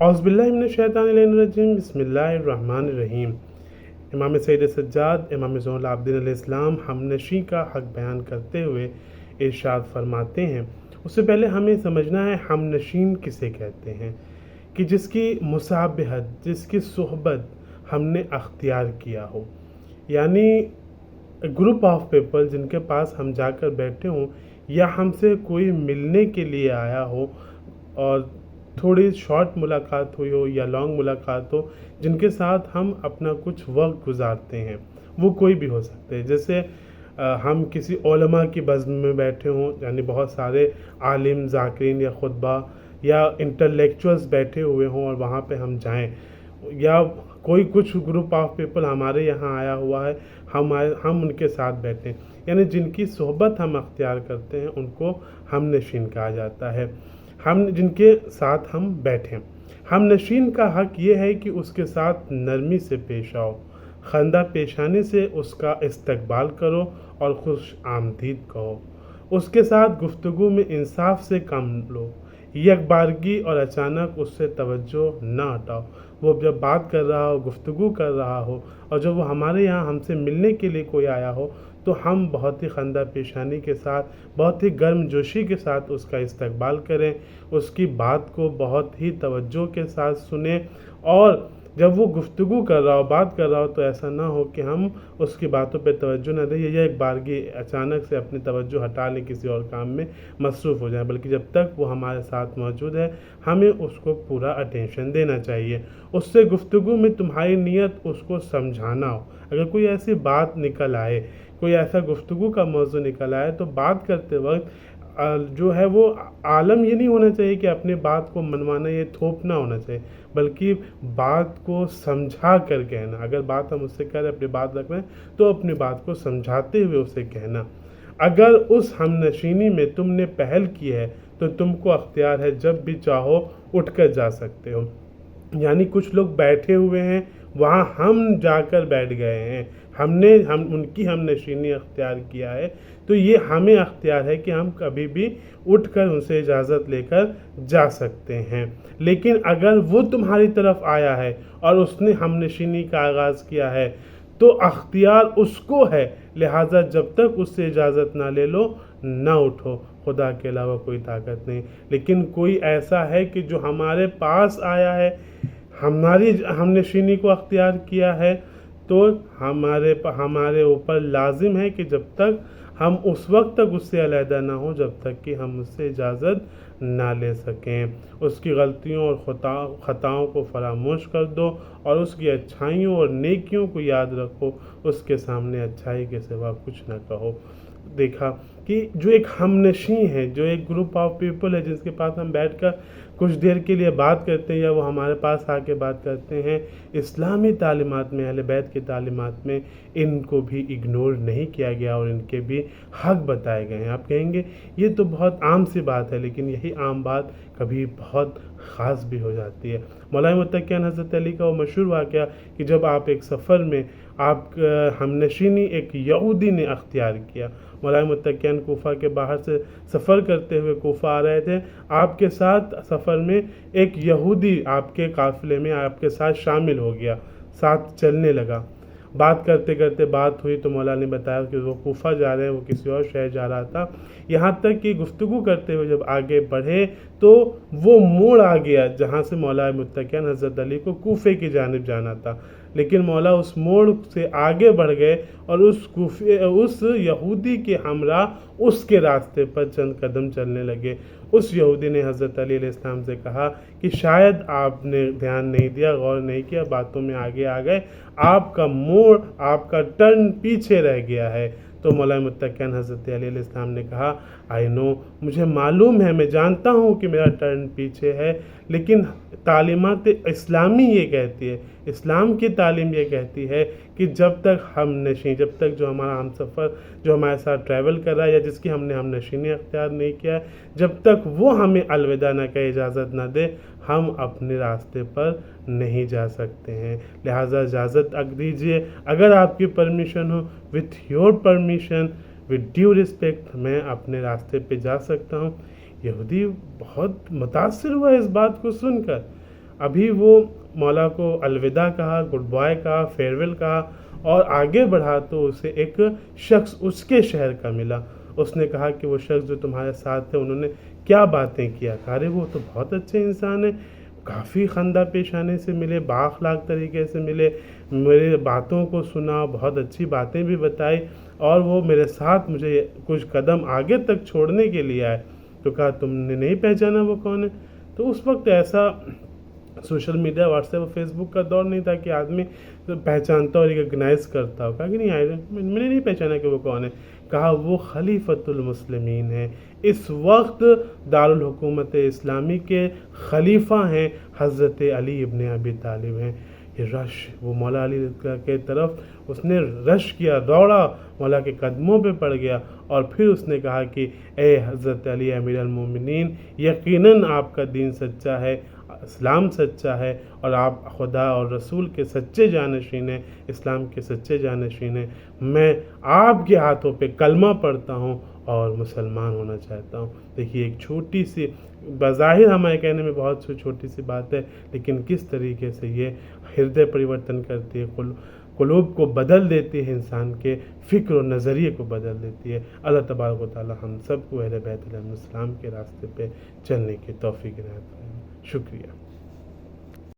औज़ बिल्लाहि मिनश शैतानिर रजीम बिस्मिल्लाहिर्रहमानिर्रहीम। इमाम सैयद सज्जाद इमाम ज़ैनुल आबिदीन अलैहिस्सलाम हमनशी का हक़ बयान करते हुए इरशाद फरमाते हैं, उससे पहले हमें समझना है हमनशीन किसे कहते हैं, कि जिसकी मुसाबहत, जिसकी सोहबत हमने अख्तियार किया हो, यानी ग्रुप ऑफ पीपल जिनके पास हम जाकर बैठे हों या हमसे कोई मिलने के लिए आया हो और थोड़ी शॉर्ट मुलाकात हुई हो या लॉन्ग मुलाकात हो, जिनके साथ हम अपना कुछ वक्त गुजारते हैं। वो कोई भी हो सकते हैं। जैसे हम किसी उलमा की बज़्म में बैठे हों, यानी बहुत सारे आलिम, ज़ाकिरीन या खुतबा या इंटेलेक्चुअल्स बैठे हुए हों और वहाँ पे हम जाएं, या कोई कुछ ग्रुप ऑफ पीपल हमारे यहाँ आया हुआ है, हम उनके साथ बैठें, यानी जिनकी सोहबत हम अख्तियार करते हैं उनको हमनशीन कहा जाता है। हम जिनके साथ हम बैठें, हमनशीन का हक़ ये है कि उसके साथ नरमी से पेश आओ, खंदा पेशानी से उसका इस्तकबाल करो और खुश आमदीद कहो। उसके साथ गुफ्तगू में इंसाफ से काम लो, यकबारगी और अचानक उससे तवज्जो ना हटाओ। वो जब बात कर रहा हो, गुफ्तगू कर रहा हो, और जब वो हमारे यहाँ हमसे मिलने के लिए कोई आया हो, तो हम बहुत ही खंदा पेशानी के साथ, बहुत ही गर्मजोशी के साथ उसका इस्तकबाल करें, उसकी बात को बहुत ही तवज्जो के साथ सुनें, और जब वो गुफ्तगू कर रहा हो, बात कर रहा हो, तो ऐसा ना हो कि हम उसकी बातों पे तवज्जो न दें या एक बारगी अचानक से अपनी तवज्जो हटा लें, किसी और काम में मसरूफ़ हो जाए, बल्कि जब तक वो हमारे साथ मौजूद है हमें उसको पूरा अटेंशन देना चाहिए। उससे गुफ्तगू में तुम्हारी नीयत उसको समझाना हो। अगर कोई ऐसी बात निकल आए, कोई ऐसा गुफ्तगू का मौज़ू निकल आए, तो बात करते वक्त जो है वो आलम ये नहीं होना चाहिए कि अपनी बात को मनवाना, ये थोपना होना चाहिए, बल्कि बात को समझा कर कहना। अगर बात हम उससे कह रहे हैं, अपनी बात रख रहे हैं, तो अपनी बात को समझाते हुए उसे कहना। अगर उस हमनशीनी में तुमने पहल की है तो तुमको अख्तियार है, जब भी चाहो उठकर जा सकते हो। यानी कुछ लोग बैठे हुए हैं, वहाँ हम जाकर बैठ गए हैं, हम उनकी हमनशीनी अख्तियार किया है, तो ये हमें अख्तियार है कि हम कभी भी उठकर उनसे इजाज़त लेकर जा सकते हैं। लेकिन अगर वो तुम्हारी तरफ आया है और उसने हमनशीनी का आगाज़ किया है, तो अख्तियार उसको है, लिहाजा जब तक उससे इजाज़त ना ले लो, ना उठो। खुदा के अलावा कोई ताकत नहीं। लेकिन कोई ऐसा है कि जो हमारे पास आया है, हमारी हमनशीनी को अख्तियार किया है, तो हमारे ऊपर लाजिम है कि जब तक हम उस वक्त तक उससे अलहदा ना हो, जब तक कि हम उससे इजाज़त ना ले सकें। उसकी गलतियों और ख़ताओं को फरामोश कर दो और उसकी अच्छाइयों और नेकियों को याद रखो। उसके सामने अच्छाई के सिवा कुछ ना कहो। देखा कि जो एक हमनशी है, जो एक ग्रुप ऑफ पीपल है जिसके पास हम बैठकर कुछ देर के लिए बात करते हैं या वो हमारे पास आके बात करते हैं, इस्लामी तालीमात में, अहले बैत की तालीमात में इनको भी इग्नोर नहीं किया गया और इनके भी हक़ बताए गए हैं। आप कहेंगे ये तो बहुत आम सी बात है, लेकिन यही आम बात कभी बहुत ख़ास भी हो जाती है। मौलाए मुत्तक़ियान हज़रत अली का वो मशहूर वाक़या कि जब आप एक सफ़र में हमनशीनी एक यहूदी ने अख्तियार किया। मौलाए मुत्तक़ियान कोफा के बाहर से सफ़र करते हुए कोफा आ रहे थे, आपके साथ सफ़र में एक यहूदी आपके काफ़िले में आपके साथ शामिल हो गया, साथ चलने लगा। बात करते करते बात हुई तो मौला ने बताया कि वो कोफा जा रहे हैं, वो किसी और शहर जा रहा था। यहाँ तक कि गुफ्तगू करते हुए जब आगे बढ़े तो वो मोड़ आ गया जहाँ से मौला मुत्तक़ियान हज़रत अली को कूफे की जानिब जाना था, लेकिन मौला उस मोड़ से आगे बढ़ गए और उस यहूदी के हमरा उसके रास्ते पर चंद कदम चलने लगे। उस यहूदी ने हज़रत अली अलैहिस्सलाम से कहा कि शायद आपने ध्यान नहीं दिया, गौर नहीं किया, बातों में आगे आ गए, आपका मोड़, आपका टर्न पीछे रह गया है। तो मौला मुत्तक़ियान हज़रत अली अलैहिस्सलाम ने कहा, आई नो, मुझे मालूम है, मैं जानता हूँ कि मेरा टर्न पीछे है, लेकिन तालीमात इस्लामी ये कहती है, इस्लाम की तालीम ये कहती है कि जब तक हमनशी, जब तक जो हमारा हमसफ़र जो हमारे साथ ट्रैवल कर रहा है या जिसकी हमने हमनशीनी अख्तियार नहीं किया है, जब तक वो हमें अलविदा न कहे, इजाज़त न दे, हम अपने रास्ते पर नहीं जा सकते हैं। लिहाजा इजाज़त दीजिए, अगर आपकी परमिशन हो, with your permission, with due respect, मैं अपने रास्ते पे जा सकता हूँ। यहूदी बहुत मुतासिर हुआ इस बात को सुनकर। ابھی وہ مولا کو الوداع کہا، گڈ بائے کہا، فیئرویل کہا، اور آگے بڑھا تو اسے ایک شخص اس کے شہر کا ملا. اس نے کہا کہ وہ شخص جو تمہارے ساتھ تھے انہوں نے کیا باتیں کیا. ارے وہ تو بہت اچھے انسان ہیں، کافی خندہ پیش آنے سے ملے، بااخلاق طریقے سے ملے، میرے باتوں کو سنا، بہت اچھی باتیں بھی بتائی، اور وہ میرے ساتھ مجھے کچھ قدم آگے تک چھوڑنے کے لیے آئے. تو کہا تم نے نہیں پہچانا وہ کون ہے؟ تو اس وقت ایسا سوشل میڈیا، واٹس ایپ اور فیس بک کا دور نہیں تھا کہ آدمی پہچانتا اور ریکگنائز کرتا ہو. کہا کہ نہیں، میں نے نہیں پہچانا کہ وہ کون ہے. کہا وہ خلیفۃ المسلمین ہیں، اس وقت دارالحکومت اسلامی کے خلیفہ ہیں، حضرت علی ابن ابی طالب ہیں. یہ رش، وہ مولا علی کے طرف اس نے رش کیا، دوڑا، مولا کے قدموں پہ پڑ گیا، اور پھر اس نے کہا کہ اے حضرت علی امیر المومنین، یقیناً آپ کا دین سچا ہے، اسلام سچا ہے، اور آپ خدا اور رسول کے سچے جانشین ہیں، اسلام کے سچے جانشین ہیں. میں آپ کے ہاتھوں پہ کلمہ پڑھتا ہوں اور مسلمان ہونا چاہتا ہوں. دیکھیے ایک چھوٹی سی، بظاہر ہمارے کہنے میں بہت چھوٹی سی بات ہے، لیکن کس طریقے سے یہ ہردے پریورتن کرتی ہے، قلوب کو بدل دیتی ہے، انسان کے فکر و نظریے کو بدل دیتی ہے. اللہ تبارک و تعالی ہم سب کو اہل بیت علیہ السلام کے راستے پہ چلنے کی توفیق عنایت فرمائے. شکریہ.